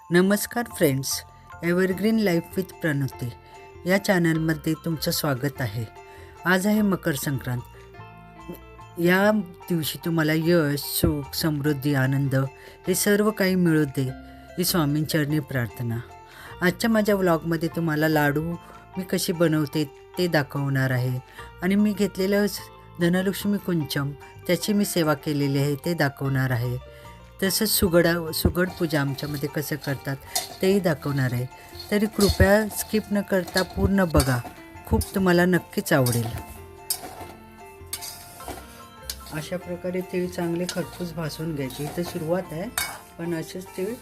नमस्कार friends, evergreen life with Pranati या चॅनलमध्ये तुमचं स्वागत आहे. आज आहे मकर संक्रांत. या दिवशी तुम्हाला यश, सुख, समृद्धी, आनंद हे सर्व काही मिळू दे ही स्वामींचरणी प्रार्थना. आजच्या माझ्या व्लॉगमध्ये तुम्हाला लाडू मी कशी बनवते ते दाखवणार आहे आणि मी घेतलेलं धनलक्ष्मी कुंचम त्याची मी सेवा केलेली आहे ते दाखवणार आहे. तसंच सुगड पूजा आमच्यामध्ये कसं करतात तेही दाखवणार आहे. तरी कृपया स्किप न करता पूर्ण बघा, खूप तुम्हाला नक्कीच आवडेल. अशा प्रकारे तीळ चांगले खरपूस भाजून घ्यायचे. इथं सुरुवात आहे, पण असेच तीळ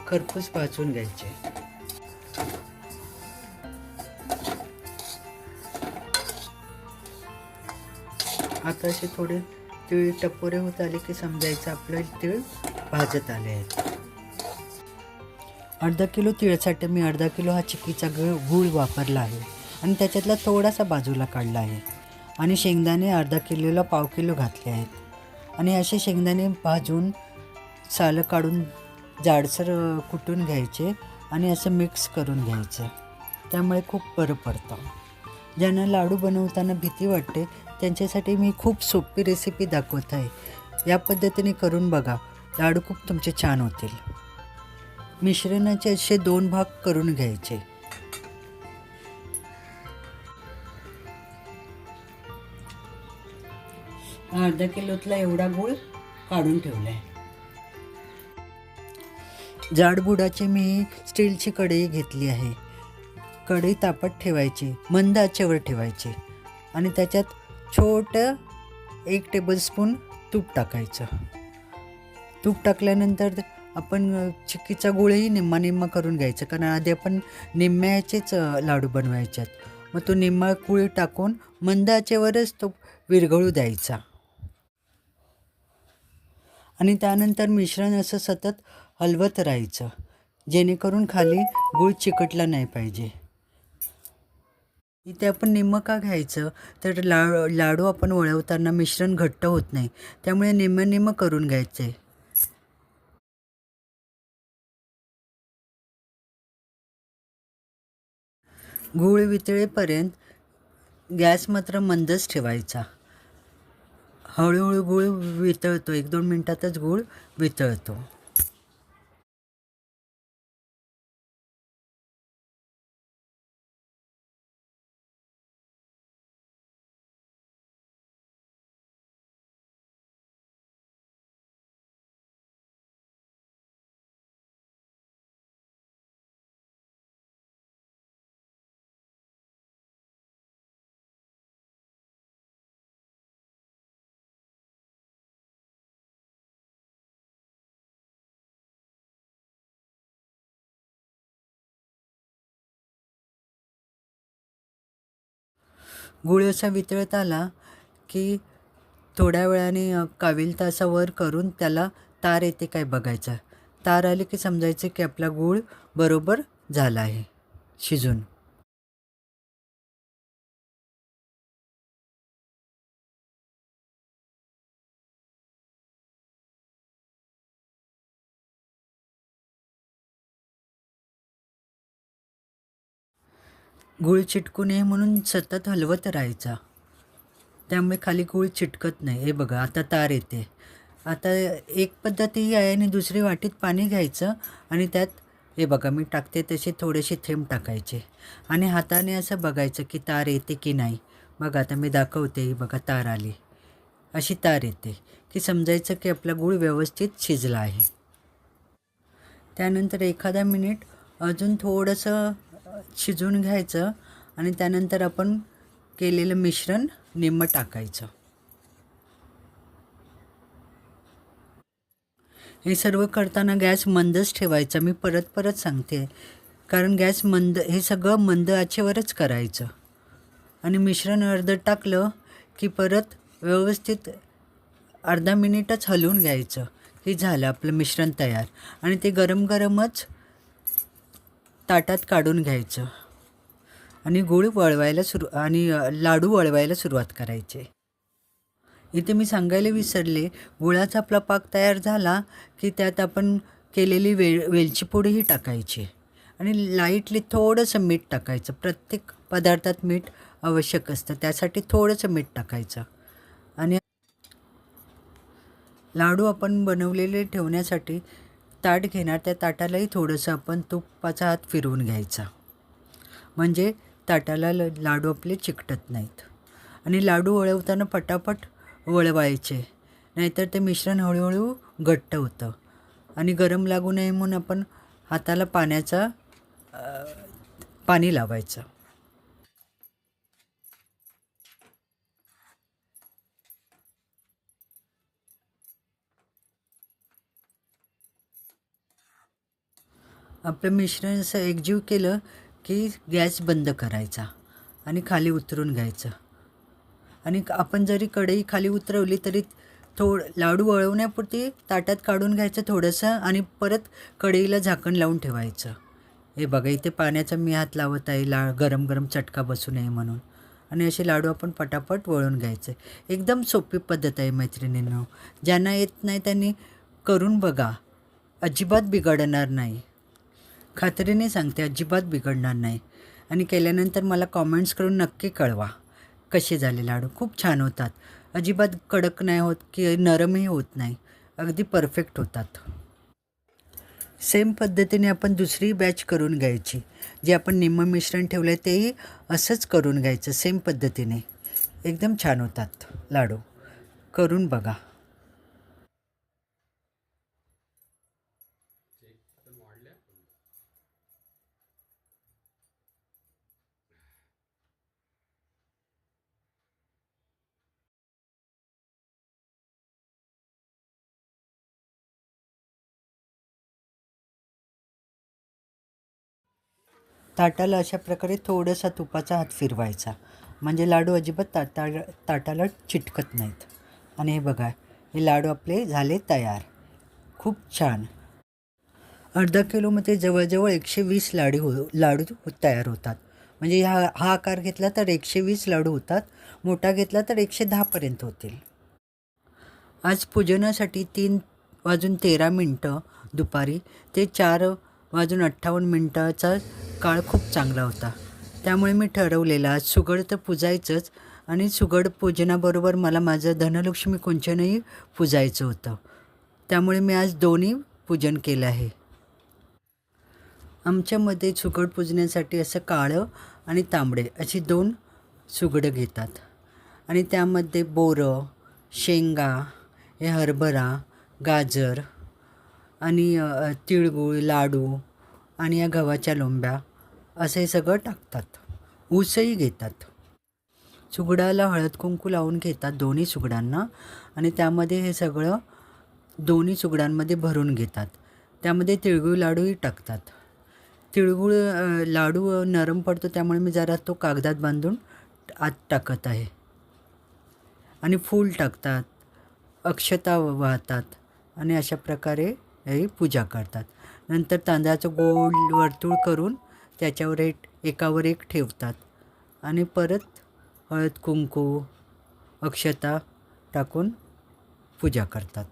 खरपूस भाजून घ्यायचे. आता असे थोडे तीळ टपोरे होत आले की समजायचं आपलं तीळ भाजत आले आहेत. अर्धा किलो तिळासाठी मी अर्धा किलो हा चिक्कीचा गूळ वापरला आहे आणि त्याच्यातला थोडासा बाजूला काढला आहे. आणि शेंगदाणे अर्धा किलोला पाव किलो घातले आहेत. आणि असे शेंगदाणे भाजून सालं काढून जाडसर कुटून घ्यायचे आणि असं मिक्स करून घ्यायचं. त्यामुळे खूप बरं पडतं. ज्यांना लाडू बनवताना भीती वाटते त्यांच्यासाठी मी खूप सोपी रेसिपी दाखवत आहे. या पद्धतीने करून बघा, लाडू खूप तुमचे छान होतील. मिश्रणाचे असे 2 भाग करून घ्यायचे. अर्धा किलोतला एवढा गूळ काढून ठेवला आहे. जाड बुडाची मी स्टीलची कढई घेतली आहे. कढई तापत ठेवायची, मंद आचेवर ठेवायची आणि त्याच्यात छोटं 1 टेबलस्पून तूप टाकायचं. तूप टाकल्यानंतर आपण चिक्कीचा गुळही निम्मा करून घ्यायचं, कारण आधी आपण निम्म्याचेच लाडू बनवायचे आहेत. मग तो निम्मा गुळ टाकून मंद आचेवरच तो विरघळू द्यायचा. आणि त्यानंतर मिश्रण असं सतत हलवत राहायचं, जेणेकरून खाली गूळ चिकटला नाही पाहिजे. इथे आपण निम्मं का घ्यायचं, तर लाडू आपण वळवताना मिश्रण घट्ट होत नाही, त्यामुळे निम्मं करून घ्यायचं आहे. गूळ वितळेपर्यंत गॅस मात्र मंदच ठेवायचा. हळूहळू गूळ वितळतो, 1-2 मिनटातच गूळ वितळतो. गूळ असा वितळत आला की थोड्या वेळाने काविलता असा वर करून त्याला तार येते काय बघायचं. तार आली की समजायचं की आपला गूळ बरोबर झाला आहे शिजून. गूळ चिटकू नये म्हणून सतत हलवत राहायचा, त्यामुळे खाली गूळ चिटकत नाही. हे बघा, आता तार येते. आता एक पद्धत ही आहे आणि दुसरी वाटीत पाणी घ्यायचं आणि त्यात हे बघा मी टाकते तसे थोडेसे थेंब टाकायचे आणि हाताने असं बघायचं की तार येते की नाही. बघा आता मी दाखवते, ही बघा तार आली. अशी तार येते की समजायचं की आपला गूळ व्यवस्थित शिजला आहे. त्यानंतर एखादा मिनिट अजून थोडंसं शिजवून घ्यायचं आणि त्यानंतर आपण केलेलं मिश्रण निम्मं टाकायचं. हे सर्व करताना गॅस मंदच ठेवायचा. मी परत सांगते, कारण गॅस मंद, हे सगळं मंद आचेवरच करायचं. आणि मिश्रण अर्धं टाकलं की परत व्यवस्थित अर्धा मिनिटच हलवून घ्यायचं की झालं आपलं मिश्रण तयार. आणि ते गरमच ताटात काढून घ्यायचं आणि लाडू वळवायला सुरुवात करायची. इथे मी सांगायला विसरले, गुळाचा आपला पाक तयार झाला की त्यात आपण केलेली वेलची पूडही टाकायची आणि लाईटली थोडंसं मीठ टाकायचं. प्रत्येक पदार्थात मीठ आवश्यक असतं, त्यासाठी थोडंसं मीठ टाकायचं. आणि लाडू आपण बनवलेले ठेवण्यासाठी ताट घेणार, त्या ताटालाही थोडंसं आपण तुपाचा हात फिरवून घ्यायचा, म्हणजे ताटाला लाडू आपले चिकटत नाहीत. आणि लाडू वळवताना पटापट वळवायचे, नाहीतर ते मिश्रण हळूहळू घट्ट होतं. आणि गरम लागू नये म्हणून आपण हाताला पाणी लावायचं. आपलं मिश्रण असं एकजीव केलं की गॅस बंद करायचा आणि खाली उतरून घ्यायचं. आणि आपण जरी कढई खाली उतरवली तरी लाडू वळवण्यापुरती ताटात काढून घ्यायचं थोडंसं आणि परत कढईला झाकण लावून ठेवायचं. हे बघा, इथे पाण्याचा मी हात लावत आहे गरम गरम चटका बसू नये म्हणून. आणि असे लाडू आपण पटापट वळून घ्यायचे. एकदम सोपी पद्धत आहे मैत्रिणींनो. ज्यांना येत नाही त्यांनी करून बघा, अजिबात बिघडणार नाही. खात्रीने सांगते, अजिबात बिघडणार नाही. आणि केल्यानंतर मला कॉमेंट्स करून नक्की कळवा कसे झाले लाडू. खूप छान होतात, अजिबात कडक नाही होत की नरमही होत नाही, अगदी परफेक्ट होतात. सेम पद्धतीने आपण दुसरी बॅच करून घ्यायची. जे आपण निम्म मिश्रण ठेवलं आहे तेही असंच करून घ्यायचं सेम पद्धतीने. एकदम छान होतात लाडू, करून बघा. ताटाला अशा प्रकारे थोडासा तुपाचा हात फिरवायचा, म्हणजे लाडू अजिबात ताटाला चिटकत नाहीत. आणि हे बघा, हे लाडू आपले झाले तयार. खूप छान. अर्धा किलोमध्ये जवळजवळ 120 लाडू तयार होतात. म्हणजे हा आकार घेतला तर 120 लाडू होतात, मोठा घेतला तर 110पर्यंत होतील. आज पूजनासाठी 3:13 दुपारी ते 4:58 काळ खूप चांगला होता. त्यामुळे मी ठरवलेलं आज सुगड तर पूजायचंच, आणि सुगड पूजनाबरोबर मला माझं धनलक्ष्मी कुंचनही पूजायचं होतं. त्यामुळे मी आज दोन्ही पूजन केलं आहे. आमच्यामध्ये सुगड पूजण्यासाठी असं काळं आणि तांबडे अशी 2 सुगडं घेतात. आणि त्यामध्ये बोरं, शेंगा, हे हरभरा, गाजर आणि तिळगूळ, लाडू आणि या गव्हाच्या लोंब्या असं हे सगळं टाकतात. ऊसही घेतात. सुगडाला हळद कुंकू लावून घेतात दोन्ही सुगडांना, आणि त्यामध्ये हे सगळं दोन्ही सुगडांमध्ये भरून घेतात. त्यामध्ये तिळगूळ लाडूही टाकतात. तिळगूळ लाडू नरम पडतो, त्यामुळे मी जरा तो कागदात बांधून आत टाकत आहे. आणि फूल टाकतात, अक्षता वाहतात आणि अशा प्रकारे ही पूजा करतात. नंतर तांदळाचं गोल वर्तुळ करून त्याच्यावर एकावर एक ठेवतात आणि परत हळद कुंकू, अक्षता टाकून पूजा करतात.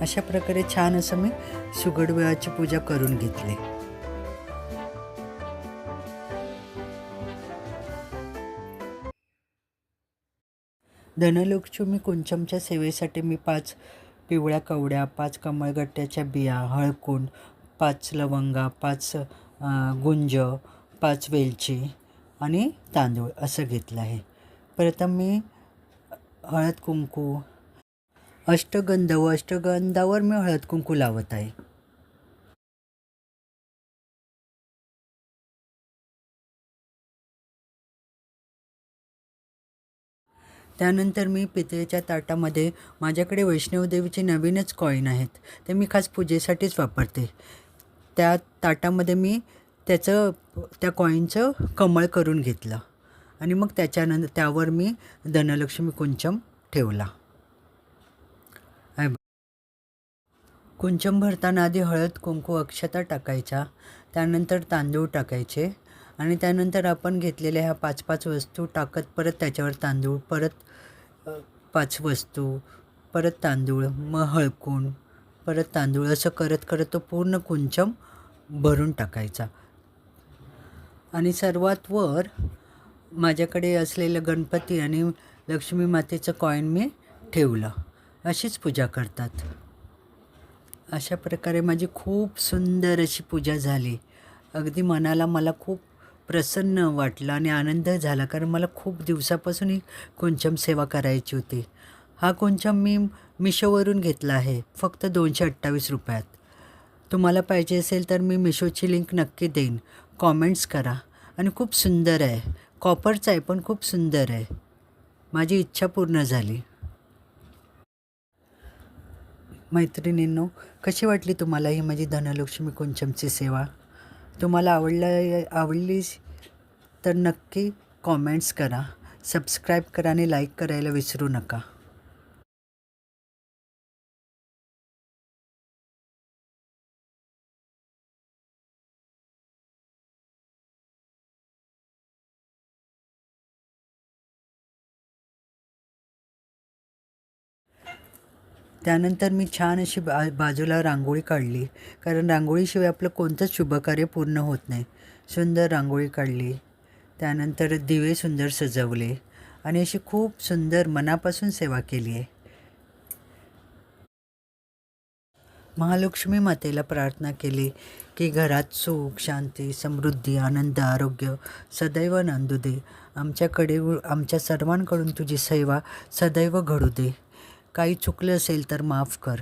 अशा प्रकारे छान असं मी सुगडविळाची पूजा करून घेतली. धनलक्ष्मी कुंचमच्या सेवेसाठी मी 5 पिवळ्या कवड्या, 5 कमळगट्ट्याच्या बिया, हळकुंड, 5 लवंगा, 5 गुंज, 5 वेलची आणि तांदूळ असं घेतलं आहे. प्रथम मी हळद कुंकू अष्टगंधावर मी हळद कुंकू लावत आहे. त्यानंतर मी पितळेच्या ताटामध्ये माझ्याकडे वैष्णवदेवीचे नवीनच कॉईन आहेत, ते मी खास पूजेसाठीच वापरते. त्या ताटामध्ये मी त्या कॉईनचं कमळ करून घेतलं आणि मग त्यावर मी धनलक्ष्मी कुंचम ठेवला. कुंचम भरताना आधी हळद कुंकू अक्षता टाकायच्या, त्यानंतर तांदूळ टाकायचे आणि त्यानंतर आपण घेतलेल्या ह्या 5-5 वस्तू टाकत परत त्याच्यावर तांदूळ, परत 5 वस्तू, परत तांदूळ, मग हळकुंड, परत तांदूळ असं करत करत तो पूर्ण कुंचम भरून टाकायचा. आणि सर्वात वर माझ्याकडे असलेलं गणपती आणि लक्ष्मी मातेचं कॉईन मी ठेवलं. अशीच पूजा करतात. अशा प्रकारे माझी खूप सुंदर अशी पूजा झाली. अगदी मला खूप प्रसन्न वाटलं आणि आनंद झाला, कारण मला खूप दिवसापासून ही कुंचम सेवा करायची होती. हा कुंचम मी मिशोवरून घेतला आहे, फक्त 228 रुपयात. तुम्हाला पाहिजे असेल तर मी मिशोची लिंक नक्की देईन. कॉमेंट्स करा. आणि खूप सुंदर आहे, कॉपरचा आहे पण खूप सुंदर आहे. माझी इच्छा पूर्ण झाली. मैत्रिणींनो, कशी वाटली तुम्हाला ही माझी धनलक्ष्मी कुंचमची सेवा? तुम्हाला आवडलीच तर नक्की कॉमेंट्स करा, सबस्क्राईब करा आणि लाईक करायला विसरू नका. त्यानंतर मी छान अशी बाजूला रांगोळी काढली, कारण रांगोळीशिवाय आपलं कोणतंच शुभकार्य पूर्ण होत नाही. सुंदर रांगोळी काढली, त्यानंतर दिवे सुंदर सजवले आणि अशी खूप सुंदर मनापासून सेवा केली आहे. महालक्ष्मी मातेला प्रार्थना केली की घरात सुख, शांती, समृद्धी, आनंद, आरोग्य सदैव नांदू दे. आमच्या सर्वांकडून तुझी सेवा सदैव घडू दे. काही चुकलं असेल तर माफ कर.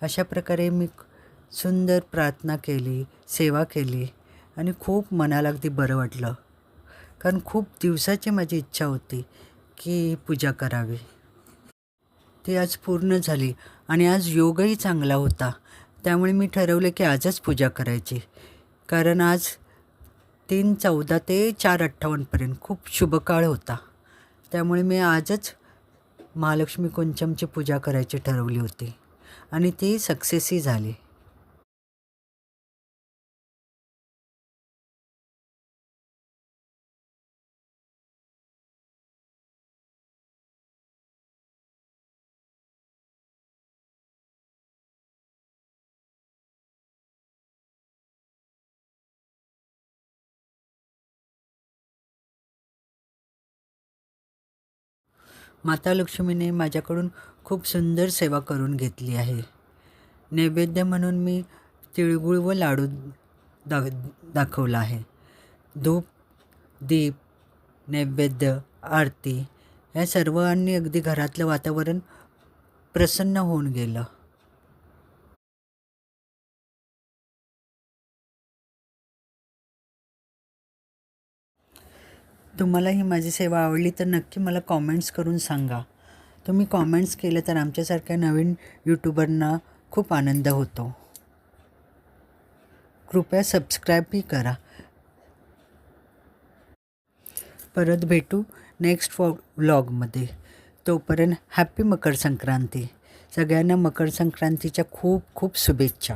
अशा प्रकारे मी सुंदर प्रार्थना केली, सेवा केली आणि खूप मनाला अगदी बरं वाटलं, कारण खूप दिवसाची माझी इच्छा होती की पूजा करावी. ती आज पूर्ण झाली आणि आज योगही चांगला होता. त्यामुळे मी ठरवले की आजच पूजा करायची, कारण आज 3:14 ते 4:58 खूप शुभ काळ होता. त्यामुळे मी आजच महालक्ष्मी कुंचमची पूजा करायची ठरवली होती आणि ती सक्सेसही झाली. माता लक्ष्मीने माझ्याकडून खूप सुंदर सेवा करून घेतली आहे. नैवेद्य म्हणून मी तिळगुळ व लाडू दाखवला आहे. धूप, दीप, नैवेद्य, आरती या सर्वांनी अगदी घरातलं वातावरण प्रसन्न होऊन गेलं. तुम्हाला ही माझी सेवा आवडली तर नक्की मला कॉमेंट्स करून सांगा. तुम्ही कॉमेंट्स केलं तर आमच्यासारख्या नवीन यूट्यूबरना खूप आनंद होतो. कृपया सबस्क्राईबही करा. परत भेटू नेक्स्ट व्लॉगमध्ये. तोपर्यंत हॅपी मकर संक्रांती. सगळ्यांना मकर संक्रांतीच्या खूप खूप शुभेच्छा.